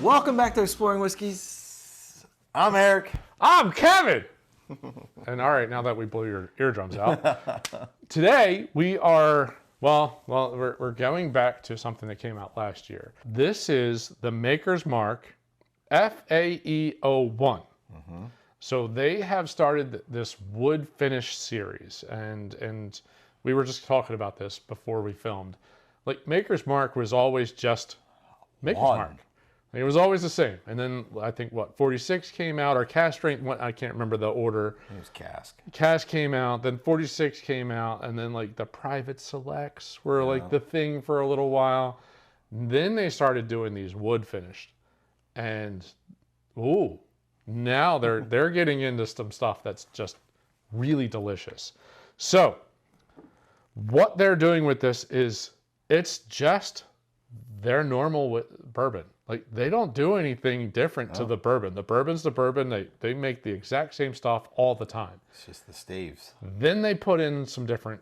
Welcome back to Exploring Whiskeys. I'm Eric. I'm Kevin. And all right, now that we blew your eardrums out, today we are, we're going back to something that came out last year. This is the Maker's Mark FAE-01. Mm-hmm. So they have started this Wood Finish Series, and we were just talking about this before we filmed. Like, Maker's Mark was always just Maker's Mark. It was always the same. And then I think 46 came out, or cask strength went, I can't remember the order. It was cask. Cask came out, then 46 came out, and then like the private selects were like the thing for a little while. Then they started doing these wood finished. And now they're getting into some stuff that's just really delicious. So what they're doing with this is it's just their normal bourbon. Like, they don't do anything different to the bourbon. The bourbon's the bourbon. They make the exact same stuff all the time. It's just the staves. Then they put in some different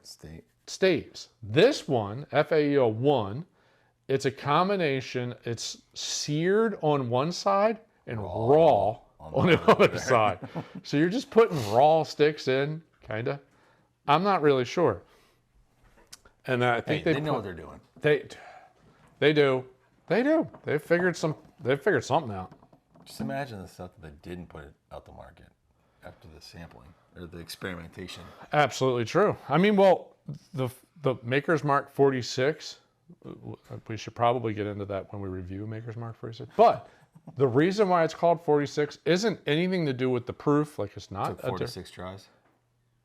staves. This one, FAE-01, it's a combination. It's seared on one side and raw on the other side. So you're just putting raw sticks in, kind of. I'm not really sure. And I think they know what they're doing. They do. They've figured something out. Just imagine the stuff that they didn't put out the market after the sampling or the experimentation. Absolutely true. I mean, well, the Maker's Mark 46, we should probably get into that when we review Maker's Mark 46. But the reason why it's called 46 isn't anything to do with the proof. Like, it's not. Took 46 tries.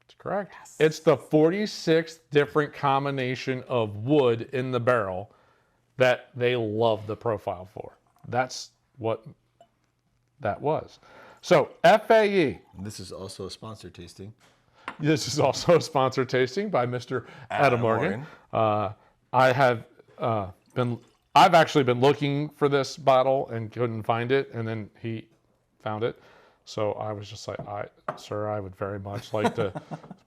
That's correct. Yes. It's the 46th different combination of wood in the barrel that they love the profile for. That's what that was. So FAE. This is also a sponsor tasting. This is also a sponsor tasting by Mr. Adam Morgan. I've actually been looking for this bottle and couldn't find it, and then he found it. So I was just like, sir, I would very much like to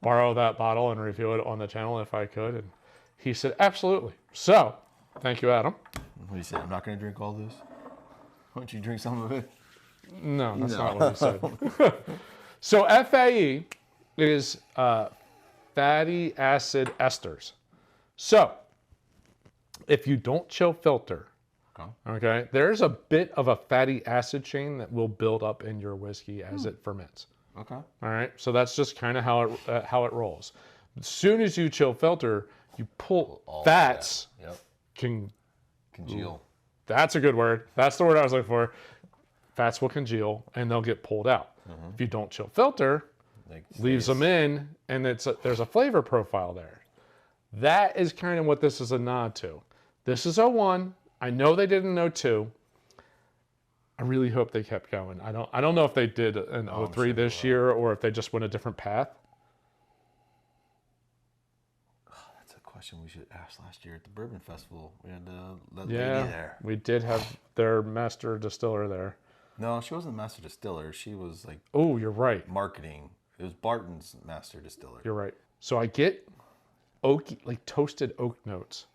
borrow that bottle and review it on the channel if I could. And he said, absolutely. So thank you, Adam. What do you say? I'm not going to drink all this? Why don't you drink some of it? No, that's not what he said. So FAE is fatty acid esters. So if you don't chill filter, okay, there's a bit of a fatty acid chain that will build up in your whiskey as it ferments. Okay. All right. So that's just kind of how it rolls. As soon as you chill filter, you pull fats. Congeal. That's a good word. That's the word I was looking for. Fats will congeal and they'll get pulled out. Mm-hmm. If you don't chill filter, leaves them in, and there's a flavor profile there. That is kind of what this is a nod to. This is 01. I know they did an 02. I really hope they kept going. I don't know if they did an 03 this year or if they just went a different path. That's a question we should ask last year at the Bourbon Festival. We had that lady there. We did have their master distiller there. No, she wasn't master distiller. She was like... Oh, you're right. Marketing. It was Barton's master distiller. You're right. So I get oaky, like toasted oak notes.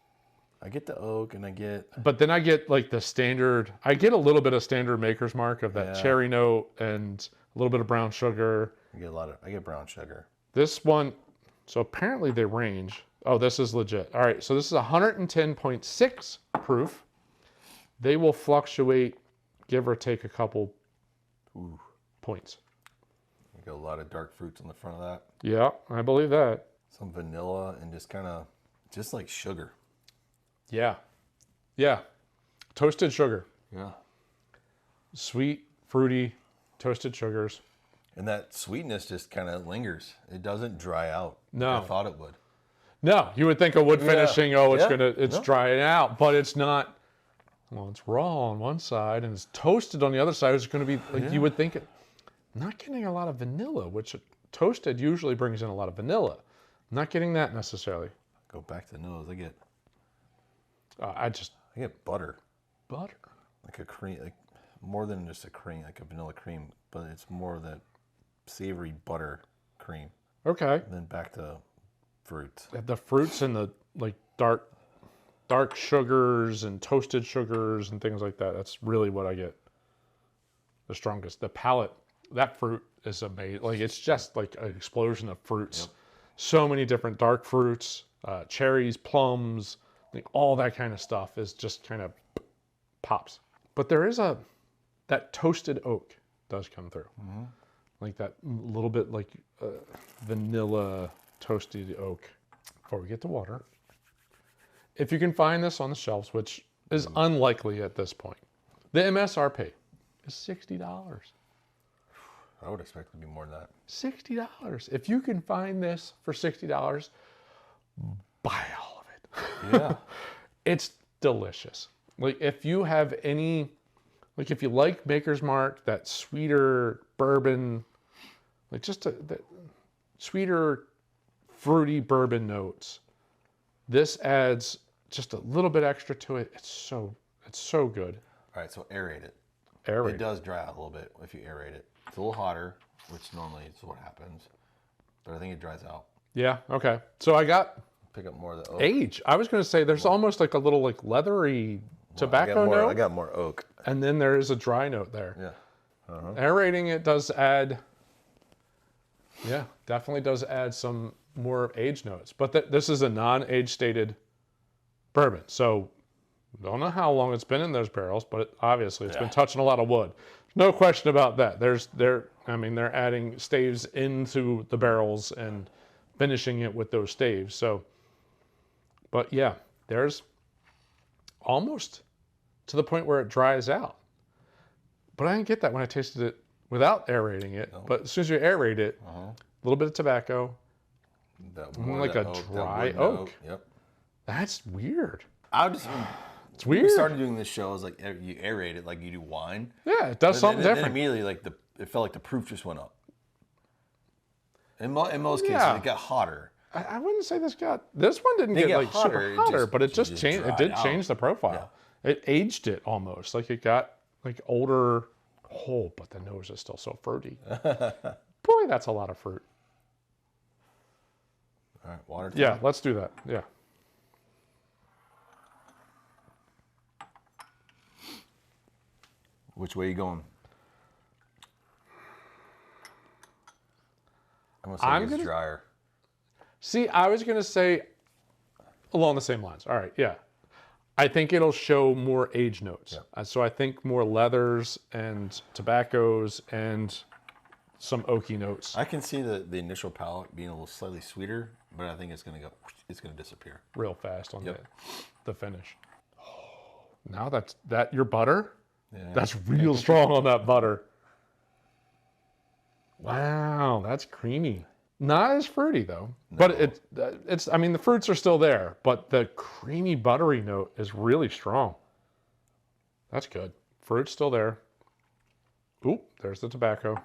I get the oak and I get... But then I get like the standard... I get a little bit of standard Maker's Mark of that cherry note and a little bit of brown sugar. I get brown sugar. This one... So apparently they range... Oh, this is legit. All right, so this is 110.6 proof. They will fluctuate, give or take a couple points. You got a lot of dark fruits on the front of that. Yeah, I believe that. Some vanilla and just like sugar. Yeah. Toasted sugar. Yeah. Sweet, fruity, toasted sugars. And that sweetness just kind of lingers. It doesn't dry out. No. Like I thought it would. No, you would think of wood finishing, it's drying out, but it's not. Well, it's raw on one side and it's toasted on the other side. It's going to be like you would think it. Not getting a lot of vanilla, which toasted usually brings in a lot of vanilla. Not getting that necessarily. Go back to the nose. I get butter. Butter. Like a cream, like more than just a cream, like a vanilla cream, but it's more of that savory butter cream. Okay. And then back to fruits. The fruits and the like dark sugars and toasted sugars and things like that. That's really what I get. the strongest. The palate, that fruit is amazing. Like it's just like an explosion of fruits. Yep. So many different dark fruits, cherries, plums, like all that kind of stuff is just kind of pops. But there is that toasted oak does come through. Like that little bit like vanilla toasted oak. Before we get to water, if you can find this on the shelves, which is unlikely at this point, the MSRP is $60. I would expect it to be more than that. $60. If you can find this for $60, buy all of it. Yeah. It's delicious. Like if you have any, like if you like Maker's Mark, that sweeter bourbon, like just the sweeter, fruity bourbon notes, this adds just a little bit extra to it. It's so good. All right, so aerate it. Aerate. It does dry out a little bit if you aerate it. It's a little hotter, which normally is what happens, but I think it dries out. Yeah. Okay. So I got Pick up more of the oak. age. I was going to say there's almost like a little like leathery tobacco note. I got more oak. And then there is a dry note there. Yeah. Aerating it does add, yeah, definitely does add some more age notes. But this is a non-age stated bourbon. So don't know how long it's been in those barrels, but obviously it's been touching a lot of wood. No question about that. They're adding staves into the barrels and finishing it with those staves. So, but yeah, there's almost to the point where it dries out. But I didn't get that when I tasted it without aerating it. No. But as soon as you aerate it, a little bit of tobacco, like a dry oak. Yep. That's weird. It's weird. We started doing this show. It's like you aerate it like you do wine. Yeah, it does something different. Then immediately, like it felt like the proof just went up. In most cases, it got hotter. I wouldn't say this one didn't get like hotter, super hotter, but it just changed. It did change the profile. Yeah. It aged it almost like it got like older. Oh, but the nose is still so fruity. Boy, that's a lot of fruit. All right, water. Yeah, let's do that. Yeah. Which way are you going? I'm going to say it's drier. See, I was going to say along the same lines. All right, yeah. I think it'll show more age notes. Yeah. So I think more leathers and tobaccos and some oaky notes. I can see the initial palate being a little slightly sweeter, but I think it's going to disappear. Real fast on the finish. Oh, now that your butter? Yeah. That's real strong on that butter. Wow, that's creamy. Not as fruity though, but it's. I mean, the fruits are still there, but the creamy buttery note is really strong. That's good. Fruit's still there. Ooh, there's the tobacco.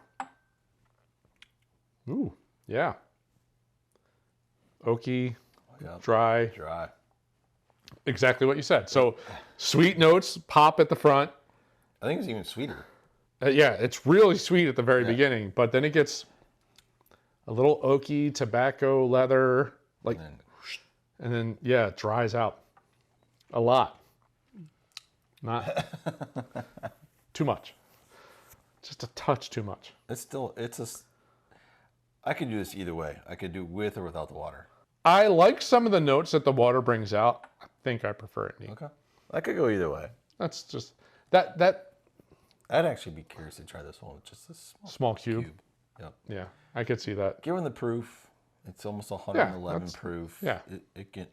Ooh, yeah. Oaky, dry. Exactly what you said. So, sweet notes pop at the front. I think it's even sweeter. Yeah, it's really sweet at the very beginning, but then it gets a little oaky, tobacco, leather, like, and then it dries out a lot. Not too much. Just a touch too much. I could do this either way. I could do with or without the water. I like some of the notes that the water brings out. I think I prefer it neat. Okay. I could go either way. That's just that. I'd actually be curious to try this one with just a small cube. Yep. Yeah, I could see that. Given the proof, it's almost 111 proof. Yeah.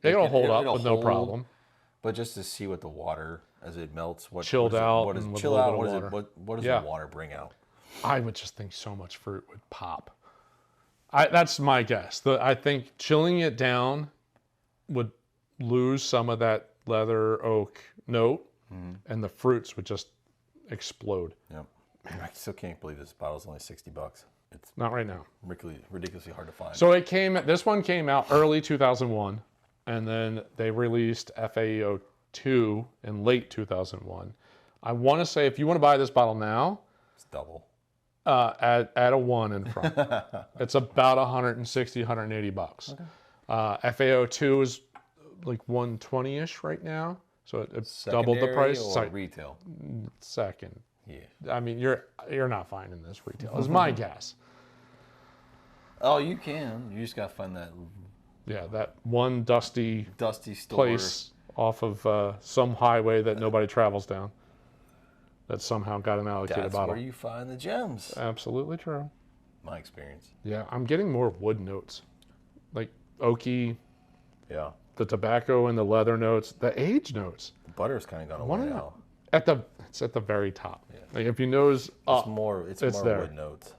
It'll hold up with no problem. But just to see what the water, as it melts, what does the water bring out? I would just think so much fruit would pop. That's my guess. I think chilling it down would lose some of that leather oak note, and the fruits would just explode. Yeah, I still can't believe this bottle's only $60. It's not right now. Ridiculously hard to find. So this one came out early 2001, and then they released FAE-02 in late 2001. I want to say if you want to buy this bottle now, it's double. Add a 1 in front. It's about $160, $180. Okay. FAE-02 is like 120-ish right now. So it doubled the price. Or retail? Second. Yeah. I mean, you're not finding this retail. Is my guess. Oh, you can. You just got to find that Yeah, that one dusty store. place off of some highway that nobody travels down that somehow got an allocated That's bottle. where you find the gems. Absolutely true. My experience. Yeah, I'm getting more wood notes, like oaky, Yeah. the tobacco and the leather notes, the age notes. The butter's kind of gone One away of now. It's at the very top. Yeah. Like if you nose up, It's it's more there. wood notes.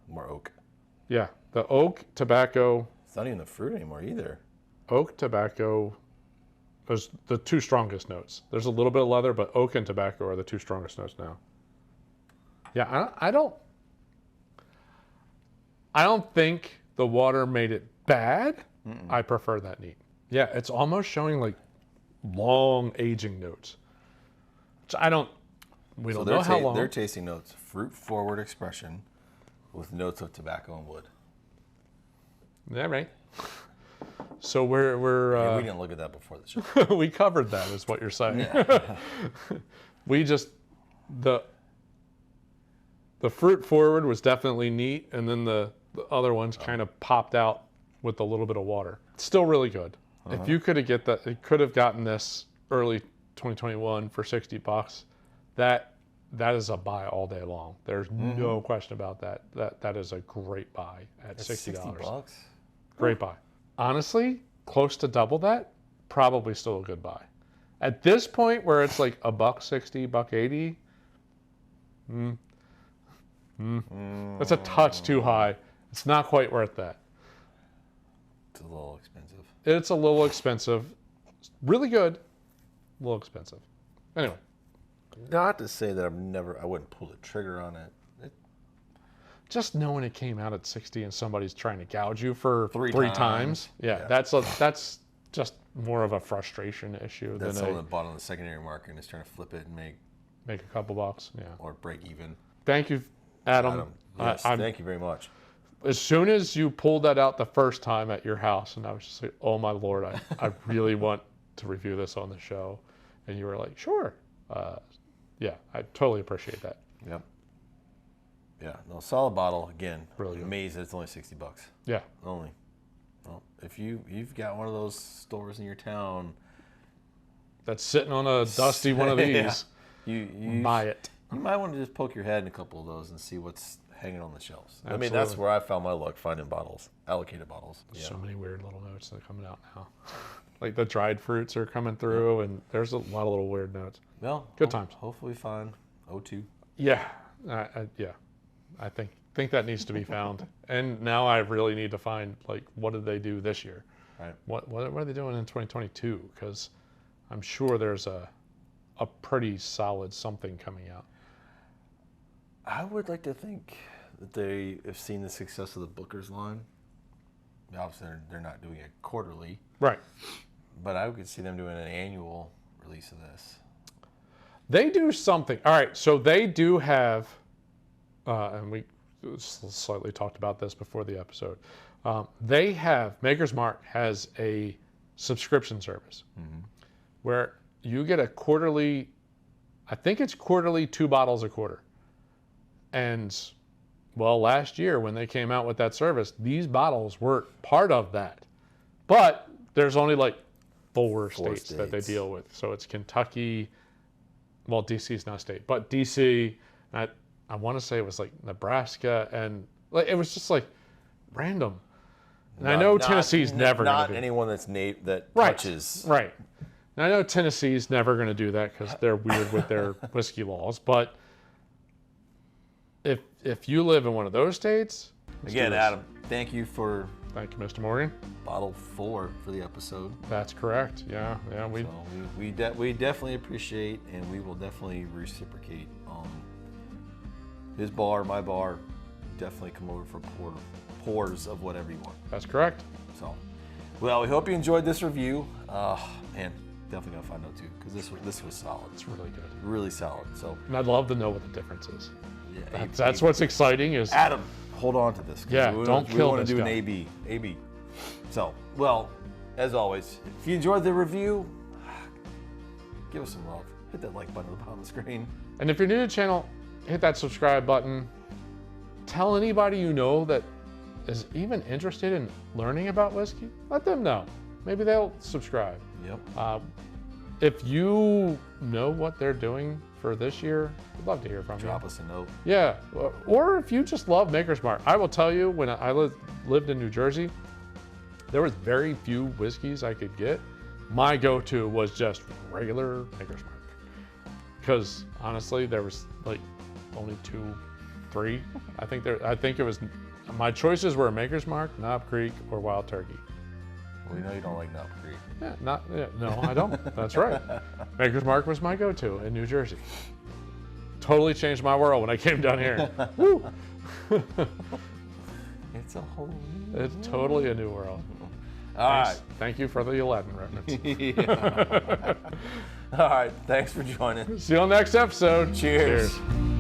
More oak. Yeah, the oak, tobacco, It's not even the fruit anymore either. oak, tobacco. Those the two strongest notes. There's a little bit of leather, but oak and tobacco are the two strongest notes now. Yeah, I don't think the water made it bad. I prefer that neat. Yeah, it's almost showing like long aging notes. Which we don't know how long. They're tasting notes. Fruit forward expression with notes of tobacco and wood. Yeah, right. So we didn't look at that before the show. we covered that, is what you're saying. Yeah. We just the fruit forward was definitely neat, and then the other ones kind of popped out with a little bit of water. Still really good. If you could have gotten this early 2021 for $60. That is a buy all day long. There's no question about that. That is a great buy at $60. $60? Great buy. Honestly, close to double that, probably still a good buy. At this point where it's like $1.60, $1.80, that's a touch too high. It's not quite worth that. It's a little expensive. It's a little expensive. Really good, a little expensive. Anyway. Not to say that I wouldn't pull the trigger on it. Just knowing it came out at 60 and somebody's trying to gouge you for three times. times. Yeah, that's just more of a frustration issue That's than someone that bought on the secondary market and is trying to flip it and make a couple bucks. Yeah. or break even. Thank you, Adam. Yes, thank you very much. As soon as you pulled that out the first time at your house, and I was just like, oh my Lord, I really want to review this on the show. And you were like, sure. Yeah, I totally appreciate that. Yep. Yeah, no, solid bottle. Again, Really good. amazed that it's only $60. Yeah. Only. Well, if you've got one of those stores in your town, That's sitting on a dusty one of these. you Buy it. You might want to just poke your head in a couple of those and see what's hanging on the shelves. I mean, Absolutely. that's where I found my luck, finding bottles, allocated bottles. Yeah. So many weird little notes that are coming out now. Like the dried fruits are coming through, and there's a lot of little weird notes. Well, Good times. Hopefully we find O2. Yeah, yeah. I think that needs to be found. And now I really need to find, like, what did they do this year? Right. What are they doing in 2022? Because I'm sure there's a pretty solid something coming out. I would like to think that they have seen the success of the Booker's line. Obviously, they're not doing it quarterly. Right. But I could see them doing an annual release of this. They do something. All right, so they do have, and we slightly talked about this before the episode. They have, Maker's Mark has a subscription service where you get a quarterly, I think it's quarterly, 2 bottles a quarter. And, well, last year when they came out with that service, these bottles were part of that. But there's only like four states that they deal with. So it's Kentucky, well, DC is not a state, but DC, I want to say it was like Nebraska, and like it was just like random. And I know Tennessee's never going to not do anyone that's that right, touches. Right. And I know Tennessee's never going to do that because they're weird with their whiskey laws. But if you live in one of those states, Again, Adam, thank you, Mr. Morgan. bottle 4 for the episode. That's correct. Yeah. We definitely appreciate, and we will definitely reciprocate. His bar, my bar, definitely come over for pours of whatever you want. That's correct. So, well, we hope you enjoyed this review. And definitely gonna find out too, because this was solid. It's really good. Really solid. So, And I'd love to know what the difference is. yeah, That's what's exciting is Adam, hold on to this. 'Cause Yeah, don't kill We want this to do guy. an AB. So, well, as always, if you enjoyed the review, give us some love. Hit that like button at the bottom of the screen. And if you're new to the channel, hit that subscribe button. Tell anybody you know that is even interested in learning about whiskey. Let them know. Maybe they'll subscribe. Yep. If you know what they're doing for this year, we'd love to hear from you. Drop us a note. Yeah, or if you just love Maker's Mark. I will tell you, when I lived in New Jersey, there was very few whiskeys I could get. My go-to was just regular Maker's Mark. Because honestly, there was like only 2, 3. I think it was, my choices were Maker's Mark, Knob Creek, or Wild Turkey. We know you don't like Knob Creek. Yeah, no, I don't. That's right. Maker's Mark was my go-to in New Jersey. Totally changed my world when I came down here. Woo! It's a whole. It's totally a new world. All right. Thank you for the Aladdin reference. Yeah. All right. Thanks for joining. See you on the next episode. Cheers. Cheers.